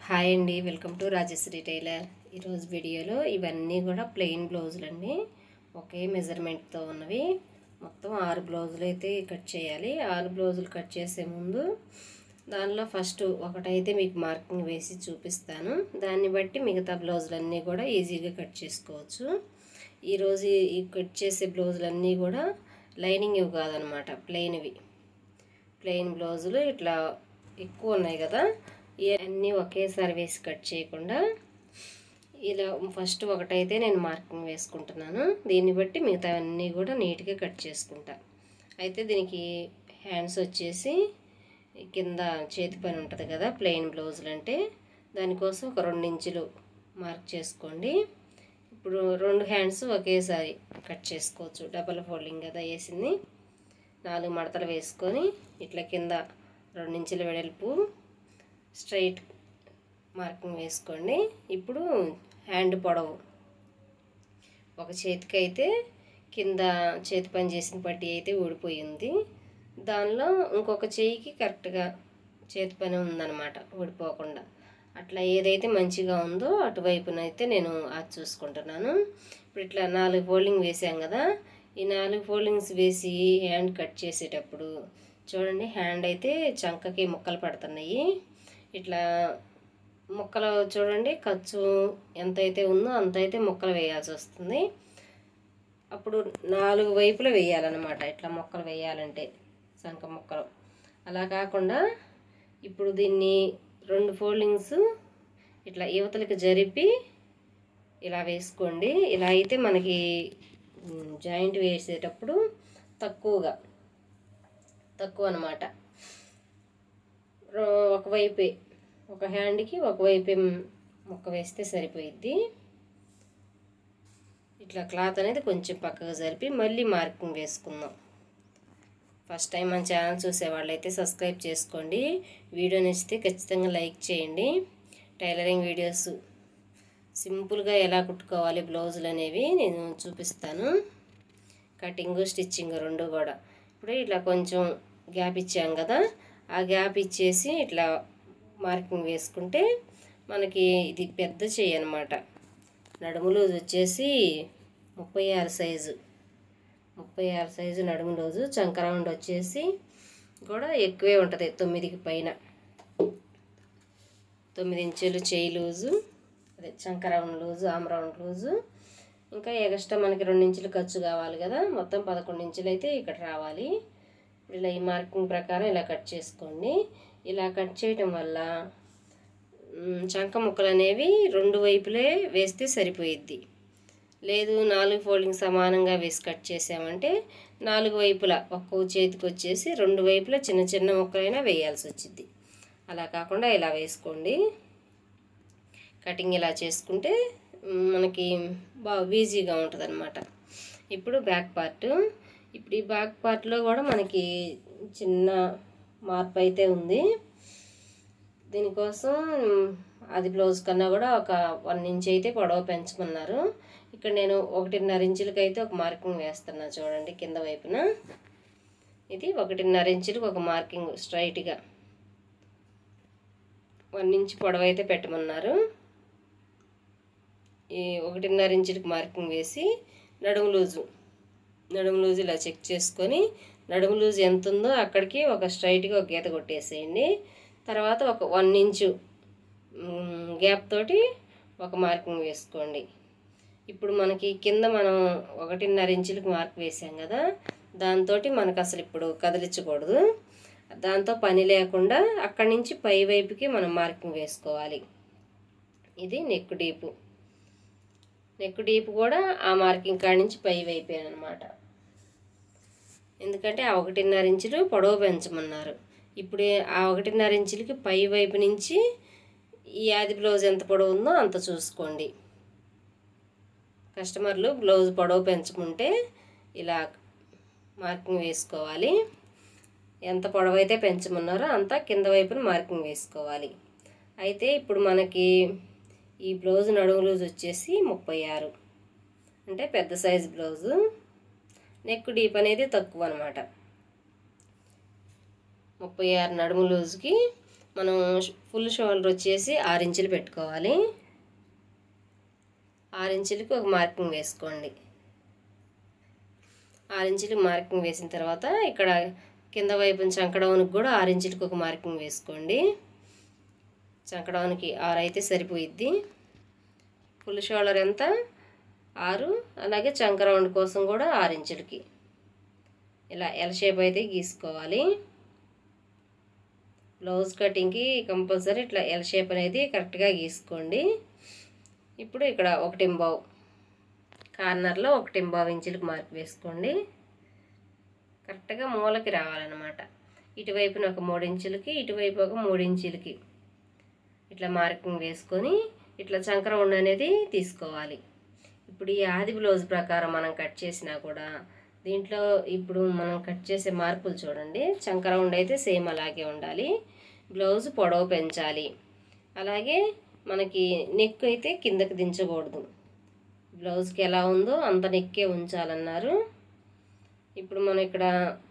Hi అండి, welcome to Rajshri tailor. ఈరోజు వీడియోలో ఇవన్నీ కూడా ప్లెయిన్ బ్లౌజులు అండి. ఒకే మెజర్మెంట్తో ఉన్నవి. మొత్తం 6 బ్లౌజులు అయితే కట్ చేయాలి. 6 బ్లౌజులు కట్ చేసే ముందు దానిలో ఫస్ట్ ఒకటైతే మీకు మార్కింగ్ వేసి చూపిస్తాను. దాన్ని బట్టి మిగతా బ్లౌజులన్నీ కూడా ఈజీగా కట్ చేసుకోవచ్చు. ఈరోజు ఈ కట్ చేసే బ్లౌజులన్నీ కూడా లైనింగ్ ఇవి కాదనమాట, ప్లెయిన్ బ్లౌజులు. ఇట్లా ఎక్కువ ఉన్నాయి కదా, ఇవన్నీ ఒకేసారి వేసి కట్ చేయకుండా ఇలా ఫస్ట్ ఒకటైతే నేను మార్కింగ్ వేసుకుంటున్నాను. దీన్ని బట్టి మిగతా అన్నీ కూడా నీట్గా కట్ చేసుకుంటా. అయితే దీనికి హ్యాండ్స్ వచ్చేసి కింద చేతి పని ఉంటుంది కదా ప్లెయిన్ బ్లౌజులు అంటే, దానికోసం ఒక 2 ఇంచులు మార్క్ చేసుకోండి. ఇప్పుడు 2 హ్యాండ్స్ ఒకేసారి కట్ చేసుకోవచ్చు. డబల్ ఫోల్డింగ్ కదా వేసింది. 4 మడతలు వేసుకొని ఇట్లా కింద 2 ఇంచుల వెడల్పు స్ట్రైట్ మార్కింగ్ వేసుకోండి. ఇప్పుడు హ్యాండ్ పొడవు ఒక చేతికి అయితే కింద చేతి పని చేసిన పట్టి అయితే ఊడిపోయింది. దానిలో ఇంకొక చేయికి కరెక్ట్గా చేతి పని ఉందన్నమాట, ఊడిపోకుండా. అట్లా ఏదైతే మంచిగా ఉందో అటువైపునైతే నేను అది చూసుకుంటున్నాను. ఇప్పుడు ఇట్లా 4 ఫోల్డింగ్ వేసాం కదా, ఈ 4 ఫోల్డింగ్స్ వేసి హ్యాండ్ కట్ చేసేటప్పుడు చూడండి, హ్యాండ్ అయితే చంకకి ముక్కలు పడుతున్నాయి. ఇట్లా ముక్కలు చూడండి, ఖర్చు ఎంతైతే ఉందో అంతైతే ముక్కలు వేయాల్సి వస్తుంది. అప్పుడు 4 వైపులు వేయాలన్నమాట. ఇట్లా ముక్కలు వేయాలంటే సంక ముక్కలు అలా కాకుండా ఇప్పుడు దీన్ని 2 ఫోల్డింగ్స్ ఇట్లా యువతలకి జరిపి ఇలా వేసుకోండి. ఇలా అయితే మనకి జాయింట్ వేసేటప్పుడు తక్కువ అన్నమాట. ఒకవైపే ఒక హ్యాండ్కి ఒకవైపే ముక్క వేస్తే సరిపోయిద్ది. ఇట్లా క్లాత్ అనేది కొంచెం పక్కగా జరిపి మళ్ళీ మార్కింగ్ వేసుకుందాం. ఫస్ట్ టైం మన ఛానల్ చూసే వాళ్ళైతే సబ్స్క్రైబ్ చేసుకోండి. వీడియో నచ్చితే ఖచ్చితంగా లైక్ చేయండి. టైలరింగ్ వీడియోస్ సింపుల్గా ఎలా కుట్టుకోవాలి బ్లౌజులు అనేవి నేను చూపిస్తాను. కటింగ్ స్టిచ్చింగ్ 2 కూడా. ఇప్పుడు ఇట్లా కొంచెం గ్యాప్ ఇచ్చాం కదా, ఆ గ్యాప్ ఇచ్చేసి ఇట్లా మార్కింగ్ వేసుకుంటే మనకి ఇది పెద్ద చేయి అన్నమాట. నడుము లూజ్ వచ్చేసి 36 సైజు నడుము లూజు. చంక రౌండ్ వచ్చేసి కూడా ఎక్కువే ఉంటుంది, 9కి పైన. 9 ఇంచులు చేయి లూజు, అదే చంక round loose, arm round loose. ఇంకా ఎక్స్ట్రా మనకి 2 ఇంచులు ఖర్చు కావాలి కదా, మొత్తం 11 ఇంచులు అయితే ఇక్కడ రావాలి. ఇలా ఈ మార్కింగ్ ప్రకారం ఇలా కట్ చేసుకోండి. ఇలా కట్ చేయటం వల్ల చంక ముక్కలు అనేవి 2 వైపులే వేస్తే సరిపోయిద్ది. లేదు 4 ఫోల్డింగ్ సమానంగా వేసి కట్ చేసామంటే 4 వైపులా ఒక్కో చేతికి వచ్చేసి 2 వైపులా చిన్న చిన్న ముక్కలైనా వేయాల్సి వచ్చింది. అలా కాకుండా ఇలా వేసుకోండి. కటింగ్ ఇలా చేసుకుంటే మనకి బాగా ఈజీగా ఉంటుంది అన్నమాట. ఇప్పుడు బ్యాక్ పార్ట్. ఇప్పుడు ఈ బ్యాక్ పార్ట్లో కూడా మనకి చిన్న మార్పు అయితే ఉంది. దీనికోసం అది బ్లౌజ్ కన్నా కూడా ఒక 1 ఇంచ్ అయితే పొడవు పెంచమన్నారు. ఇక్కడ నేను 1.5 ఇంచులకి అయితే ఒక మార్కింగ్ వేస్తున్నా చూడండి. కింద వైపున ఇది 1.5 ఇంచులకు ఒక మార్కింగ్ స్ట్రైట్గా 1 ఇంచ్ పొడవు అయితే పెట్టమన్నారు. ఈ 1.5 ఇంచులకు మార్కింగ్ వేసి నడుము లూజు ఇలా చెక్ చేసుకొని నడుము లూజు ఎంత ఉందో అక్కడికి ఒక స్ట్రైట్గా ఒక గీత కొట్టేసేయండి. తర్వాత ఒక 1 ఇంచు గ్యాప్ తోటి ఒక మార్కింగ్ వేసుకోండి. ఇప్పుడు మనకి కింద మనం 1.5 ఇంచులకు మార్క్ వేసాం కదా, దాంతో మనకు అసలు ఇప్పుడు కదిలించకూడదు. దాంతో పని లేకుండా అక్కడి నుంచి పై వైపుకి మనం మార్కింగ్ వేసుకోవాలి. ఇది నెక్ డీప్ కూడా ఆ మార్కింగ్ కాడి నుంచి పై వైపేనమాట. ఎందుకంటే ఆ 1.5 ఇంచులు పొడవు పెంచమన్నారు. ఇప్పుడు ఆ 1.5 ఇంచులకి పై వైపు నుంచి ఈ ఆది బ్లౌజ్ ఎంత పొడవు ఉందో అంత చూసుకోండి. కస్టమర్లు బ్లౌజ్ పొడవు పెంచుకుంటే ఇలా మార్కింగ్ వేసుకోవాలి. ఎంత పొడవు అయితే పెంచమన్నారో అంత కింద వైపున మార్కింగ్ వేసుకోవాలి. అయితే ఇప్పుడు మనకి ఈ బ్లౌజ్ నడుము లూజ్ వచ్చేసి 36, అంటే పెద్ద సైజు బ్లౌజు. నెక్ డీప్ అనేది తక్కువ అన్నమాట. 36 నడుము లూజ్కి మనం ఫుల్ షోల్డర్ వచ్చేసి 6 ఇంచులు పెట్టుకోవాలి. 6 ఇంచులకి ఒక మార్కింగ్ వేసుకోండి. 6 ఇంచులకి మార్కింగ్ వేసిన తర్వాత ఇక్కడ కింద వైపున చంకడౌన్కి కూడా 6 ఇంచులకి ఒక మార్కింగ్ వేసుకోండి. చంకడౌన్కి 6 అయితే సరిపోయిద్ది. ఫుల్ షోల్డర్ ఎంత 6, అలాగే చంక రౌండ్ కోసం కూడా 6 ఇంచులకి ఇలా ఎల్ షేప్ అయితే గీసుకోవాలి. బ్లౌజ్ కటింగ్కి కంపల్సరీ ఇట్లా ఎల్ షేప్ అనేది కరెక్ట్గా గీసుకోండి. ఇప్పుడు ఇక్కడ 1.5 కార్నర్లో 1.5 ఇంచులకు మార్క్ వేసుకోండి. కరెక్ట్గా మూలకి రావాలన్నమాట. ఇటువైపున ఒక 3 ఇంచులకి, ఇటువైపు ఒక 3 ఇంచులకి ఇట్లా మార్కింగ్ వేసుకొని ఇట్లా చంక రౌండ్ అనేది తీసుకోవాలి. ఇప్పుడు ఈ ఆది బ్లౌజ్ ప్రకారం మనం కట్ చేసినా కూడా దీంట్లో ఇప్పుడు మనం కట్ చేసే మార్పులు చూడండి. చంక రౌండ్ అయితే సేమ్ అలాగే ఉండాలి. బ్లౌజ్ పొడవు పెంచాలి. అలాగే మనకి నెక్ అయితే కిందకి దించకూడదు. బ్లౌజ్కి ఎలా ఉందో అంత నెక్కే ఉంచాలన్నారు. ఇప్పుడు మనం ఇక్కడ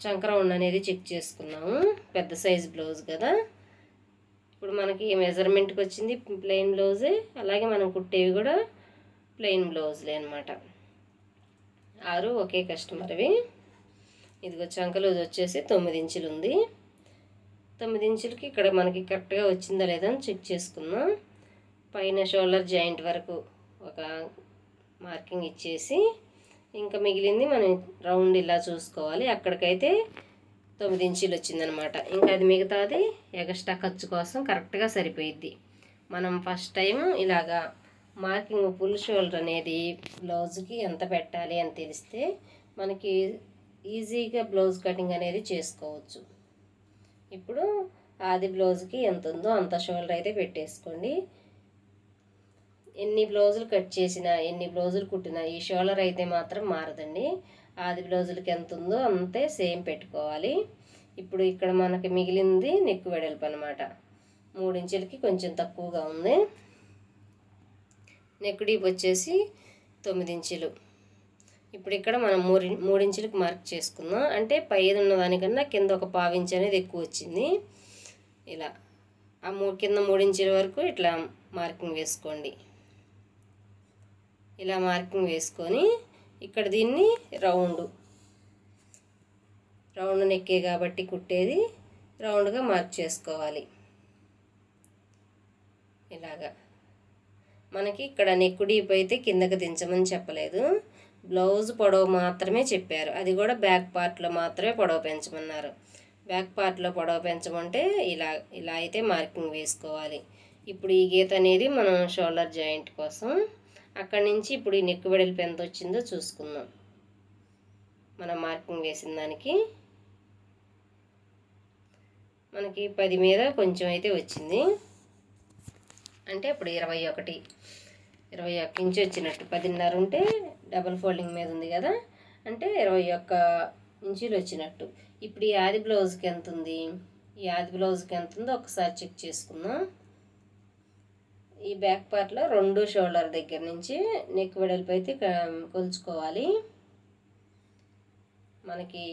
చంక రౌండ్ అనేది చెక్ చేసుకున్నాము. పెద్ద సైజ్ బ్లౌజ్ కదా. ఇప్పుడు మనకి మెజర్మెంట్కి వచ్చింది ప్లెయిన్ బ్లౌజే, అలాగే మనం కుట్టేవి కూడా ప్లెయిన్ బ్లౌజ్లే అనమాట. 6 ఒకే కస్టమర్వి. ఇదిగో చంక లూజ్ వచ్చేసి 9 ఇంచులు ఉంది. 9 ఇంచులకి ఇక్కడ మనకి కరెక్ట్గా వచ్చిందా లేదా అని చెక్ చేసుకుందాం. పైన షోల్డర్ జాయింట్ వరకు ఒక మార్కింగ్ ఇచ్చేసి ఇంకా మిగిలింది మనం రౌండ్ ఇలా చూసుకోవాలి. అక్కడికైతే 9 ఇంచులు వచ్చిందనమాట. ఇంకా అది మిగతాది ఎగస్ట్రా ఖర్చు కోసం కరెక్ట్గా సరిపోయిద్ది. మనం ఫస్ట్ టైం ఇలాగా మార్కింగ్ ఫుల్ షోల్డర్ అనేది బ్లౌజ్కి ఎంత పెట్టాలి అని తెలిస్తే మనకి ఈజీగా బ్లౌజ్ కటింగ్ అనేది చేసుకోవచ్చు. ఇప్పుడు ఆది బ్లౌజ్కి ఎంత ఉందో అంత షోల్డర్ అయితే పెట్టేసుకోండి. ఎన్ని బ్లౌజులు కట్ చేసినా, ఎన్ని బ్లౌజులు కుట్టినా ఈ షోల్డర్ అయితే మాత్రం మారదండి. ఆది బ్లౌజులకి ఎంత ఉందో అంతే సేమ్ పెట్టుకోవాలి. ఇప్పుడు ఇక్కడ మనకి మిగిలింది నెక్ వెడల్పు అనమాట. 3 ఇంచులకి కొంచెం తక్కువగా ఉంది. నెక్ డీప్ వచ్చేసి 9 ఇంచులు. ఇప్పుడు ఇక్కడ మనం 3 ఇంచులకు మార్క్ చేసుకుందాం. అంటే పైన ఉన్న దానికన్నా కింద ఒక 1/2 ఇంచు అనేది ఎక్కువ వచ్చింది. ఇలా కింద 3 ఇంచుల వరకు ఇట్లా మార్కింగ్ వేసుకోండి. ఇలా మార్కింగ్ వేసుకొని ఇక్కడ దీన్ని రౌండ్ నెక్కే కాబట్టి కుట్టేది రౌండ్గా మార్క్ చేసుకోవాలి. ఇలాగా మనకి ఇక్కడ నెక్ డీప్ అయితే కిందకి దించమని చెప్పలేదు. బ్లౌజ్ పొడవు మాత్రమే చెప్పారు. అది కూడా బ్యాక్ పార్ట్లో మాత్రమే పొడవు పెంచమన్నారు. బ్యాక్ పార్ట్లో పొడవు పెంచమంటే ఇలా అయితే మార్కింగ్ వేసుకోవాలి. ఇప్పుడు ఈ గీత అనేది మనం షోల్డర్ జాయింట్ కోసం. అక్కడి నుంచి ఇప్పుడు ఈ నెక్ వెడల్పు ఎంత వచ్చిందో చూసుకుందాం. మనం మార్కింగ్ వేసిన దానికి మనకి 10 మీద కొంచెం అయితే వచ్చింది. అంటే ఇప్పుడు 21 ఇంచు వచ్చినట్టు. 10.5 ఉంటే డబల్ ఫోల్డింగ్ మీద ఉంది కదా, అంటే 21 ఇంచులు వచ్చినట్టు. ఇప్పుడు ఈ ఆది బ్లౌజ్కి ఎంత ఉంది, ఈ ఆది బ్లౌజ్కి ఎంత ఉందో ఒకసారి చెక్ చేసుకుందాం. ఈ బ్యాక్ పార్ట్లో 2 షోల్డర్ దగ్గర నుంచి నెక్ వెడల్పు అయితే కొలుచుకోవాలి. మనకి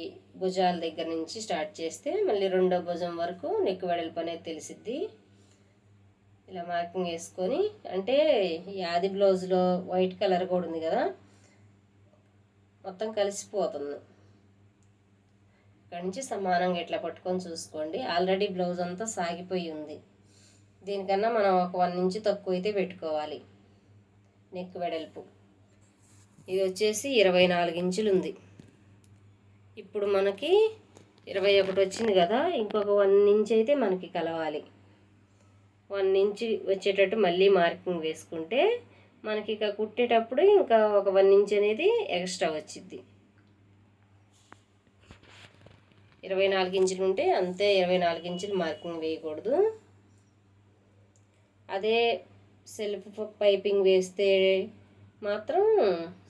భుజాల దగ్గర నుంచి స్టార్ట్ చేస్తే మళ్ళీ 2వ భుజం వరకు నెక్ వెడల్పు అనేది తెలిసిద్ది. ఇలా మార్కింగ్ వేసుకొని, అంటే ఈ ఆది బ్లౌజ్లో వైట్ కలర్ కూడా ఉంది కదా, మొత్తం కలిసిపోతుంది. ఇక్కడ నుంచి సమానంగా ఇట్లా పట్టుకొని చూసుకోండి. ఆల్రెడీ బ్లౌజ్ అంతా సాగిపోయి ఉంది. దీనికన్నా మనం ఒక 1 ఇంచు తక్కువ అయితే పెట్టుకోవాలి నెక్ వెడల్పు. ఇది వచ్చేసి 24 ఇంచులు ఉంది. ఇప్పుడు మనకి 21 వచ్చింది కదా, ఇంకొక 1 ఇంచ్ అయితే మనకి కలవాలి. 1 ఇంచ్ వచ్చేటట్టు మళ్ళీ మార్కింగ్ వేసుకుంటే మనకి ఇక కుట్టేటప్పుడు ఇంకా ఒక 1 ఇంచ్ అనేది ఎక్స్ట్రా వచ్చింది. 24 ఇంచులు ఉంటే అంతే, 24 ఇంచులు మార్కింగ్ వేయకూడదు. అదే సెల్ఫ్ పైపింగ్ వేస్తే మాత్రం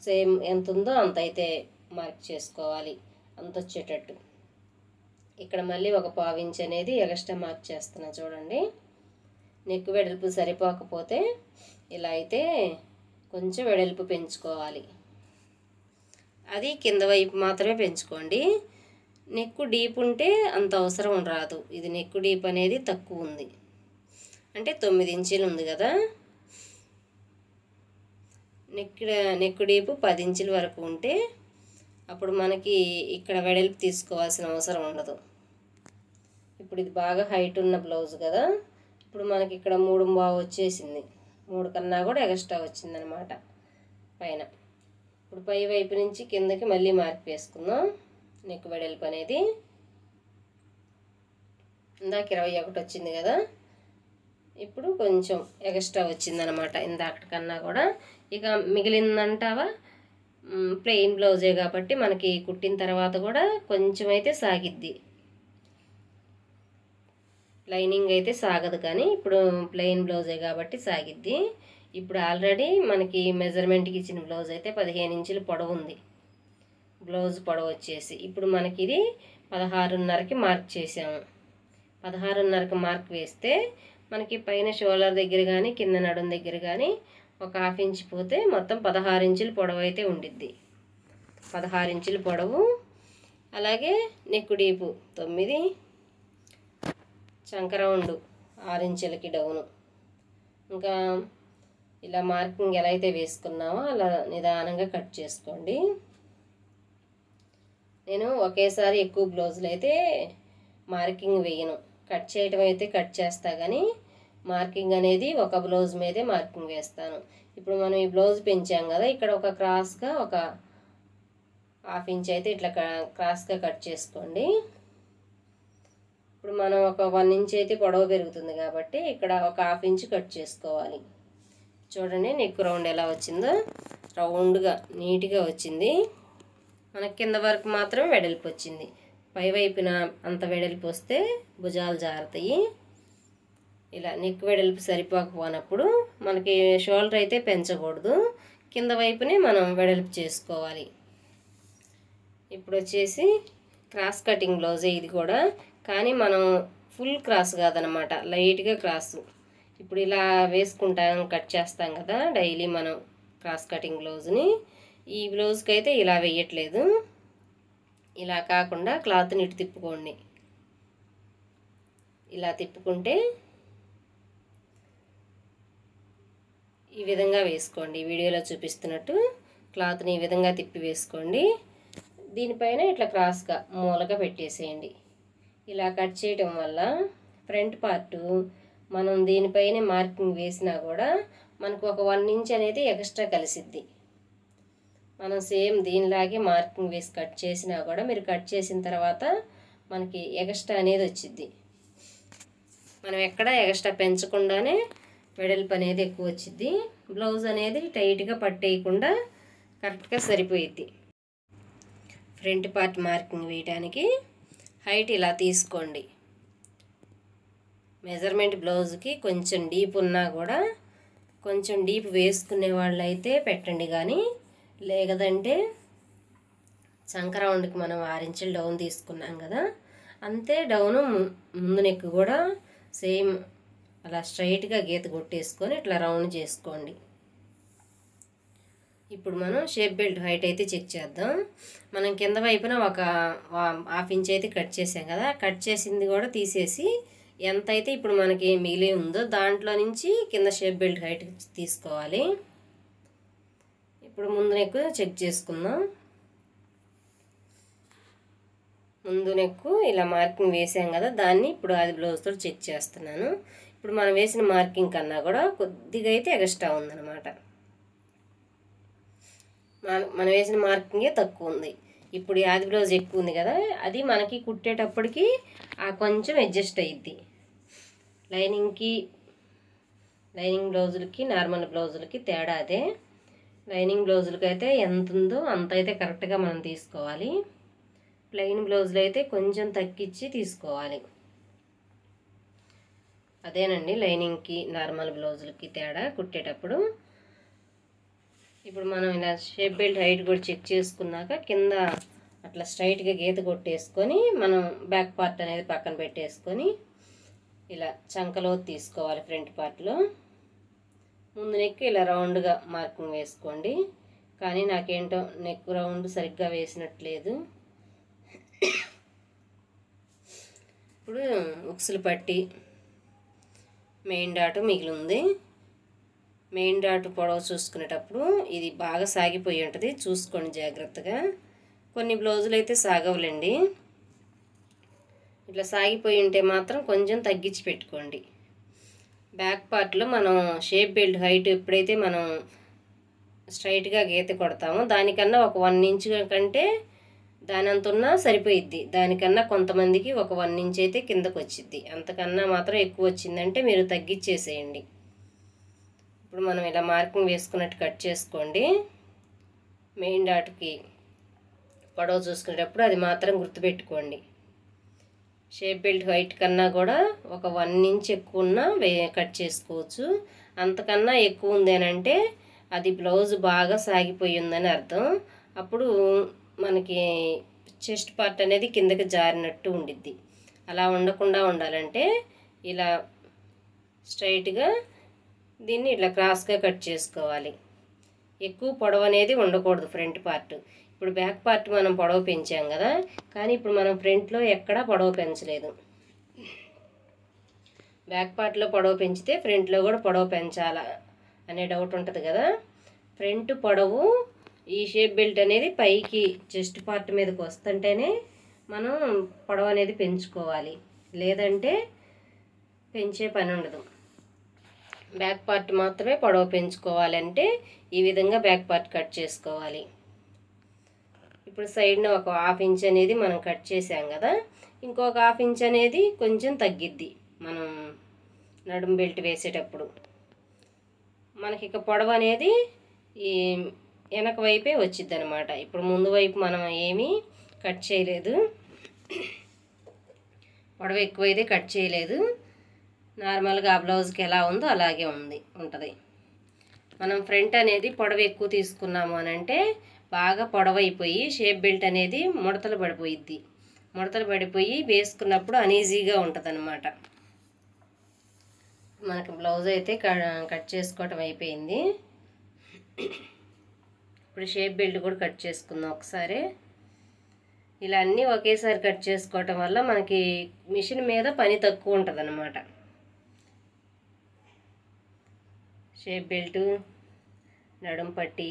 సేమ్ ఎంత ఉందో అంత అయితే మార్క్ చేసుకోవాలి, అంత వచ్చేటట్టు. ఇక్కడ మళ్ళీ ఒక 1/2 ఇంచ్ అనేది ఎక్స్ట్రా మార్క్ చేస్తున్నా చూడండి. నెక్ వెడల్పు సరిపోకపోతే ఇలా అయితే కొంచెం వెడల్పు పెంచుకోవాలి. అది కింద వైపు మాత్రమే పెంచుకోండి. నెక్ డీప్ ఉంటే అంత అవసరం రాదు. ఇది నెక్ డీప్ అనేది తక్కువ ఉంది. అంటే 9 ఇంచీలు ఉంది కదా, నెక్ డీపు 10 ఇంచుల వరకు ఉంటే అప్పుడు మనకి ఇక్కడ వెడల్పు తీసుకోవాల్సిన అవసరం ఉండదు. ఇప్పుడు ఇది బాగా హైట్ ఉన్న బ్లౌజ్ కదా, ఇప్పుడు మనకి ఇక్కడ 3.5 వచ్చేసింది, 3 కన్నా కూడా ఎక్స్ట్రా వచ్చిందనమాట పైన. ఇప్పుడు పై వైపు నుంచి కిందకి మళ్ళీ మార్క్ వేసుకుందాం. నెక్ వెడల్పు అనేది ఇందాక 21 వచ్చింది కదా, ఇప్పుడు కొంచెం ఎక్స్ట్రా వచ్చిందనమాట ఇందాక కన్నా కూడా. ఇక మిగిలిందంటావా ప్లెయిన్ బ్లౌజే కాబట్టి మనకి కుట్టిన తర్వాత కూడా కొంచెం అయితే సాగిద్ది, లైనింగ్ అయితే సాగదు, కానీ ఇప్పుడు ప్లెయిన్ బ్లౌజే కాబట్టి సాగిద్ది. ఇప్పుడు ఆల్రెడీ మనకి మెజర్మెంట్కి ఇచ్చిన బ్లౌజ్ అయితే 15 ఇంచులు పొడవు ఉంది బ్లౌజ్ పొడవు వచ్చేసి. ఇప్పుడు మనకి ఇది 16.5కి మార్క్ చేసాము. 16.5కి మార్క్ వేస్తే మనకి పైన షోల్డర్ దగ్గర కానీ కింద నడుం దగ్గర కానీ ఒక 1/2 ఇంచ్ పోతే మొత్తం 16 ఇంచుల పొడవు అయితే ఉండిద్ది. 16 ఇంచుల పొడవు, అలాగే నెక్ డీపు 9, చంక రౌండ్ 6 ఇంచులకి డౌను. ఇంకా ఇలా మార్కింగ్ ఎలా అయితే వేసుకున్నామో అలా నిదానంగా కట్ చేసుకోండి. నేను ఒకేసారి ఎక్కువ బ్లౌజులు అయితే మార్కింగ్ వేయను, కట్ చేయటం అయితే కట్ చేస్తా, కానీ మార్కింగ్ అనేది ఒక బ్లౌజ్ మీదే మార్కింగ్ వేస్తాను. ఇప్పుడు మనం ఈ బ్లౌజ్ పెంచాం కదా, ఇక్కడ ఒక క్రాస్గా ఒక 1/2 ఇంచ్ అయితే ఇట్లా క్రాస్గా కట్ చేసుకోండి. ఇప్పుడు మనం ఒక 1 ఇంచ్ అయితే పొడవు పెరుగుతుంది కాబట్టి ఇక్కడ ఒక 1/2 ఇంచ్ కట్ చేసుకోవాలి. చూడండి నెక్ రౌండ్ ఎలా వచ్చిందో, రౌండ్గా నీట్గా వచ్చింది. మనకి కింద వరకు మాత్రమే వెడల్పు వచ్చింది, పై వైపున అంత వెడల్పు వస్తే భుజాలు జారుతాయి. ఇలా నెక్ వెడల్పు సరిపోకపోయినప్పుడు మనకి షోల్డర్ అయితే పెంచకూడదు, కింద వైపునే మనం వెడల్పు చేసుకోవాలి. ఇప్పుడు వచ్చేసి క్రాస్ కటింగ్ బ్లౌజే ఇది కూడా, కానీ మనం ఫుల్ క్రాస్ కాదనమాట, లైట్గా క్రాసు. ఇప్పుడు ఇలా వేసుకుంటాం, కట్ చేస్తాం కదా డైలీ మనం క్రాస్ కటింగ్ బ్లౌజ్ని. ఈ బ్లౌజ్కి అయితే ఇలా వేయట్లేదు, ఇలా కాకుండా క్లాత్ని ఇటు తిప్పుకోండి. ఇలా తిప్పుకుంటే ఈ విధంగా వేసుకోండి, వీడియోలో చూపిస్తున్నట్టు క్లాత్ని ఈ విధంగా తిప్పి వేసుకోండి. దీనిపైన ఇట్లా క్రాస్గా మూలగా పెట్టేసేయండి. ఇలా కట్ చేయటం వల్ల ఫ్రంట్ పార్టు మనం దీనిపైన మార్కింగ్ వేసినా కూడా మనకు ఒక 1 ఇంచ్ అనేది ఎక్స్ట్రా కలిసిద్ది. మనం సేమ్ దీనిలాగే మార్కింగ్ వేసి కట్ చేసినా కూడా మీరు కట్ చేసిన తర్వాత మనకి ఎక్స్ట్రా అనేది వచ్చిద్ది. మనం ఎక్కడ ఎక్స్ట్రా పెంచకుండానే వెడల్పు అనేది ఎక్కువ వచ్చిద్ది. బ్లౌజ్ అనేది టైట్గా పట్టేయకుండా కరెక్ట్గా సరిపోయిద్ది. ఫ్రంట్ పార్ట్ మార్కింగ్ వేయడానికి హైట్ ఇలా తీసుకోండి. మెజర్మెంట్ బ్లౌజ్కి కొంచెం డీప్ ఉన్నా కూడా కొంచెం డీప్ వేసుకునే వాళ్ళు అయితే పెట్టండి, కానీ లేదంటే చంక రౌండ్కి మనం 6 ఇంచులు డౌన్ తీసుకున్నాం కదా, అంతే డౌను ముందు నెక్ కూడా సేమ్ అలా స్ట్రైట్గా గీత కొట్టేసుకొని ఇట్లా రౌండ్ చేసుకోండి. ఇప్పుడు మనం షేప్ బెల్ట్ హైట్ అయితే చెక్ చేద్దాం. మనం కింద వైపున ఒక 1/2 ఇంచ్ అయితే కట్ చేసాం కదా, కట్ చేసింది కూడా తీసేసి ఎంత అయితే ఇప్పుడు మనకి మిగిలి ఉందో దాంట్లో నుంచి కింద షేప్ బెల్ట్ హైట్ తీసుకోవాలి. ఇప్పుడు ముందు నెక్ చెక్ చేసుకుందాం. ముందు నెక్ ఇలా మార్కింగ్ వేసాం కదా, దాన్ని ఇప్పుడు అది బ్లౌజ్తో చెక్ చేస్తున్నాను. ఇప్పుడు మనం వేసిన మార్కింగ్ కన్నా కూడా కొద్దిగా అయితే ఎక్స్ట్రా ఉందన్నమాట. మనం వేసిన మార్కింగే తక్కువ ఉంది. ఇప్పుడు ఆది బ్లౌజ్ ఎక్కువ ఉంది కదా, అది మనకి కుట్టేటప్పటికి కొంచెం అడ్జస్ట్ అయ్యిద్ది. లైనింగ్ బ్లౌజులకి నార్మల్ బ్లౌజులకి తేడా అదే. లైనింగ్ బ్లౌజులకి అయితే ఎంత ఉందో అంత అయితే కరెక్ట్గా మనం తీసుకోవాలి. ప్లెయిన్ బ్లౌజులు అయితే కొంచెం తగ్గించి తీసుకోవాలి. అదేనండి లైనింగ్కి నార్మల్ బ్లౌజులకి తేడా కుట్టేటప్పుడు. ఇప్పుడు మనం ఇలా షేప్ బెల్ట్ హైట్ కూడా చెక్ చేసుకున్నాక కింద అట్లా స్ట్రైట్గా గీత కొట్టేసుకొని మనం బ్యాక్ పార్ట్ అనేది పక్కన పెట్టేసుకొని ఇలా చంకలో తీసుకోవాలి. ఫ్రంట్ పార్ట్లో ముందు నెక్ ఇలా రౌండ్గా మార్కింగ్ వేసుకోండి, కానీ నాకేంటో నెక్ రౌండ్ సరిగ్గా వేసినట్లేదు. ఇప్పుడు ఉక్సులు పట్టి మెయిన్ డాట్ మిగిలి ఉంది. మెయిన్ డాట్ పొడవు చూసుకునేటప్పుడు ఇది బాగా సాగిపోయి ఉంటుంది, చూసుకోండి జాగ్రత్తగా. కొన్ని బ్లౌజులు అయితే సాగవులండి. ఇట్లా సాగిపోయి ఉంటే మాత్రం కొంచెం తగ్గించి పెట్టుకోండి. బ్యాక్ పార్ట్లో మనం షేప్ బెల్ట్ హైట్ ఎప్పుడైతే మనం స్ట్రైట్గా గీత కొడతామో దానికన్నా ఒక 1 ఇంచ్ కంటే దాని అంత ఉన్నా సరిపోయిద్ది. దానికన్నా కొంతమందికి ఒక 1 ఇంచ్ అయితే కిందకు వచ్చిద్ది. అంతకన్నా మాత్రం ఎక్కువ వచ్చిందంటే మీరు తగ్గించేసేయండి. ఇప్పుడు మనం ఇలా మార్కింగ్ వేసుకున్నట్టు కట్ చేసుకోండి. మెయిన్ డాట్కి పొడవు చూసుకునేటప్పుడు అది మాత్రం గుర్తుపెట్టుకోండి. షేప్ బెల్ట్ హైట్ కన్నా కూడా ఒక 1 ఇంచ్ ఎక్కువ ఉన్నా కట్ చేసుకోవచ్చు. అంతకన్నా ఎక్కువ ఉంది అని అంటే అది బ్లౌజ్ బాగా సాగిపోయి ఉందని అర్థం. అప్పుడు మనకి చెస్ట్ పార్ట్ అనేది కిందకి జారినట్టు ఉండిద్ది. అలా ఉండకుండా ఉండాలంటే ఇలా స్ట్రైట్గా దీన్ని ఇట్లా క్రాస్గా కట్ చేసుకోవాలి. ఎక్కువ పొడవు అనేది ఉండకూడదు ఫ్రంట్ పార్ట్. ఇప్పుడు బ్యాక్ పార్ట్ మనం పొడవు పెంచాం కదా, కానీ ఇప్పుడు మనం ఫ్రంట్లో ఎక్కడా పొడవు పెంచలేదు. బ్యాక్ పార్ట్లో పొడవు పెంచితే ఫ్రంట్లో కూడా పొడవు పెంచాలా అనే డౌట్ ఉంటుంది కదా. ఫ్రంట్ పొడవు ఈ షేప్ బెల్ట్ అనేది పైకి చెస్ట్ పార్ట్ మీదకి వస్తుంటేనే మనం పొడవు అనేది పెంచుకోవాలి, లేదంటే పెంచే పని ఉండదు. బ్యాక్ పార్ట్ మాత్రమే పొడవు పెంచుకోవాలంటే ఈ విధంగా బ్యాక్ పార్ట్ కట్ చేసుకోవాలి. ఇప్పుడు సైడ్న ఒక 1/2 ఇంచ్ అనేది మనం కట్ చేసాం కదా, ఇంకొక 1/2 ఇంచ్ అనేది కొంచెం తగ్గిద్ది మనం నడుము బెల్ట్ వేసేటప్పుడు. మనకి ఇక పొడవు అనేది ఈ వెనక వైపే వచ్చిద్ది అనమాట. ఇప్పుడు ముందు వైపు మనం ఏమీ కట్ చేయలేదు, పొడవు ఎక్కువైతే కట్ చేయలేదు. నార్మల్గా ఆ బ్లౌజ్కి ఎలా ఉందో అలాగే ఉంటుంది. మనం ఫ్రంట్ అనేది పొడవు ఎక్కువ తీసుకున్నాము అని అంటే బాగా పొడవైపోయి షేప్ బెల్ట్ అనేది ముడతలు పడిపోయిద్ది. ముడతలు పడిపోయి వేసుకున్నప్పుడు అనీజీగా ఉంటుంది అనమాట. మనకి బ్లౌజ్ అయితే కట్ చేసుకోవటం అయిపోయింది. ఇప్పుడు షేప్ బెల్ట్ కూడా కట్ చేసుకుందాం ఒకసారి. ఇలా అన్నీ ఒకేసారి కట్ చేసుకోవటం వల్ల మనకి మిషన్ మీద పని తక్కువ ఉంటుంది అన్నమాట. షేప్ బెల్ట్, నడుం పట్టి,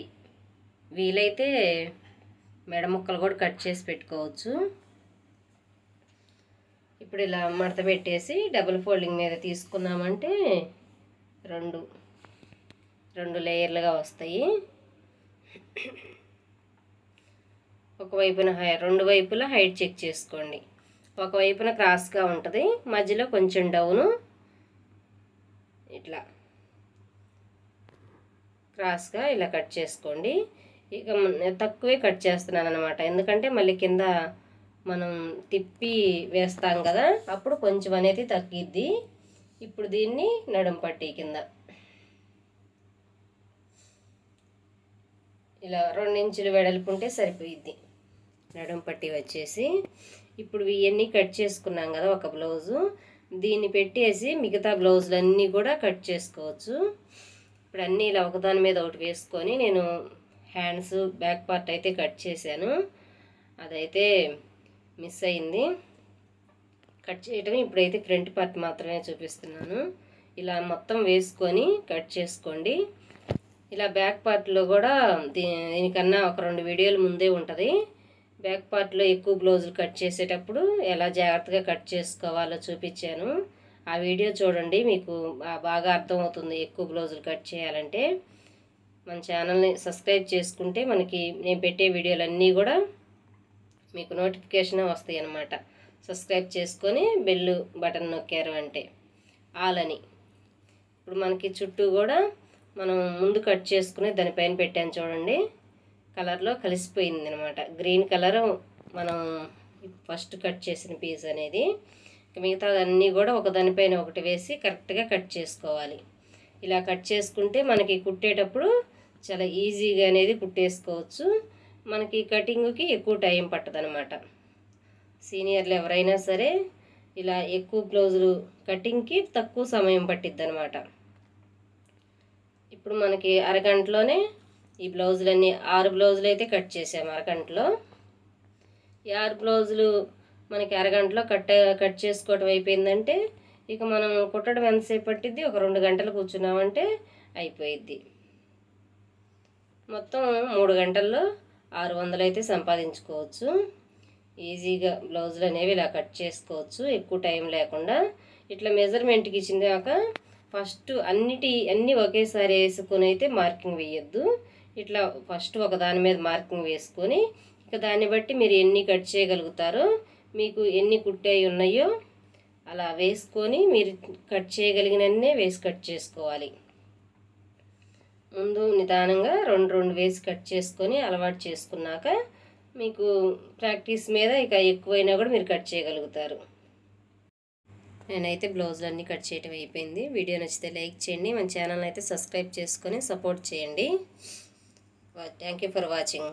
వీలైతే మెడ ముక్కలు కూడా కట్ చేసి పెట్టుకోవచ్చు. ఇప్పుడు ఇలా మడత పెట్టేసి డబుల్ ఫోల్డింగ్ మీద తీసుకున్నామంటే రెండు లేయర్లుగా వస్తాయి. ఒకవైపున రెండు వైపులా హైట్ చెక్ చేసుకోండి. ఒకవైపున క్రాస్గా ఉంటుంది, మధ్యలో కొంచెం డౌను ఇట్లా క్రాస్గా ఇలా కట్ చేసుకోండి. ఇక తక్కువే కట్ చేస్తున్నాను అనమాట, ఎందుకంటే మళ్ళీ కింద మనం తిప్పి వేస్తాం కదా, అప్పుడు కొంచెం అనేది తగ్గిద్ది. ఇప్పుడు దీన్ని నడుం పట్టి కింద ఇలా 2 ఇంచులు వెడల్పు ఉంటే సరిపోయిద్ది నడుం పట్టి వచ్చేసి. ఇప్పుడు ఇవన్నీ కట్ చేసుకున్నాం కదా ఒక బ్లౌజు, దీన్ని పెట్టేసి మిగతా బ్లౌజులన్నీ కూడా కట్ చేసుకోవచ్చు. ఇప్పుడు అన్నీ ఇలా ఒకదాని మీద ఒకటి వేసుకొని నేను హ్యాండ్స్ బ్యాక్ పార్ట్ అయితే కట్ చేశాను, అదైతే మిస్ అయింది కట్ చేయటం. ఇప్పుడైతే ఫ్రంట్ పార్ట్ మాత్రమే చూపిస్తున్నాను. ఇలా మొత్తం వేసుకొని కట్ చేసుకోండి. ఇలా బ్యాక్ పార్ట్లో కూడా దీనికన్నా ఒక 2 వీడియోలు ముందే ఉంటుంది. బ్యాక్ పార్ట్లో ఎక్కువ బ్లౌజులు కట్ చేసేటప్పుడు ఎలా జాగ్రత్తగా కట్ చేసుకోవాలో చూపించాను. ఆ వీడియో చూడండి, మీకు బాగా అర్థమవుతుంది. ఎక్కువ బ్లౌజులు కట్ చేయాలంటే మన ఛానల్ని సబ్స్క్రైబ్ చేసుకుంటే మనకి నేను పెట్టే వీడియోలన్నీ కూడా మీకు నోటిఫికేషన్ వస్తాయి అన్నమాట. సబ్స్క్రైబ్ చేసుకొని బెల్ బటన్ నొక్కారు అంటే ఆల్ అని. ఇప్పుడు మనకి చుట్టూ కూడా మనం ముందు కట్ చేసుకుని దానిపైన పెట్టాను చూడండి, కలర్లో కలిసిపోయింది అనమాట. గ్రీన్ కలర్ మనం ఫస్ట్ కట్ చేసిన పీస్ అనేది. మిగతా అన్నీ కూడా ఒకదానిపైన ఒకటి వేసి కరెక్ట్గా కట్ చేసుకోవాలి. ఇలా కట్ చేసుకుంటే మనకి కుట్టేటప్పుడు చాలా ఈజీగా అనేది కుట్టేసుకోవచ్చు. మనకి కటింగ్కి ఎక్కువ టైం పట్టదనమాట. సీనియర్లు ఎవరైనా సరే ఇలా ఎక్కువ బ్లౌజులు కటింగ్కి తక్కువ సమయం పట్టిద్ది అనమాట. ఇప్పుడు మనకి అరగంటలోనే ఈ బ్లౌజులన్నీ 6 బ్లౌజులు అయితే కట్ చేసాము అరగంటలో. ఈ 6 బ్లౌజులు మనకి అరగంటలో కట్ చేసుకోవటం అయిపోయిందంటే ఇక మనం కుట్టడం ఎంతసేపు పట్టిద్ది, ఒక 2 గంటలు కూర్చున్నామంటే అయిపోయిద్ది. మొత్తం 3 గంటల్లో 600 అయితే సంపాదించుకోవచ్చు. ఈజీగా బ్లౌజులు అనేవి ఇలా కట్ చేసుకోవచ్చు ఎక్కువ టైం లేకుండా. ఇట్లా మెజర్మెంట్కి ఇచ్చిందాక ఫస్ట్ అన్నీ ఒకేసారి వేసుకొని అయితే మార్కింగ్ వేయొద్దు. ఇట్లా ఫస్ట్ ఒక దాని మీద మార్కింగ్ వేసుకొని ఇక దాన్ని బట్టి మీరు ఎన్ని కట్ చేయగలుగుతారో, మీకు ఎన్ని కుట్టాయి ఉన్నాయో అలా వేసుకొని మీరు కట్ చేయగలిగినన్నే వేసి కట్ చేసుకోవాలి. ముందు నిదానంగా 2 వేసి కట్ చేసుకొని అలవాటు చేసుకున్నాక మీకు ప్రాక్టీస్ మీద ఇక ఎక్కువైనా కూడా మీరు కట్ చేయగలుగుతారు. నేనైతే బ్లౌజులు అన్నీ కట్ చేయడం అయిపోయింది. వీడియో నచ్చితే లైక్ చేయండి, మన ఛానల్ అయితే సబ్స్క్రైబ్ చేసుకొని సపోర్ట్ చేయండి. Thank you for watching.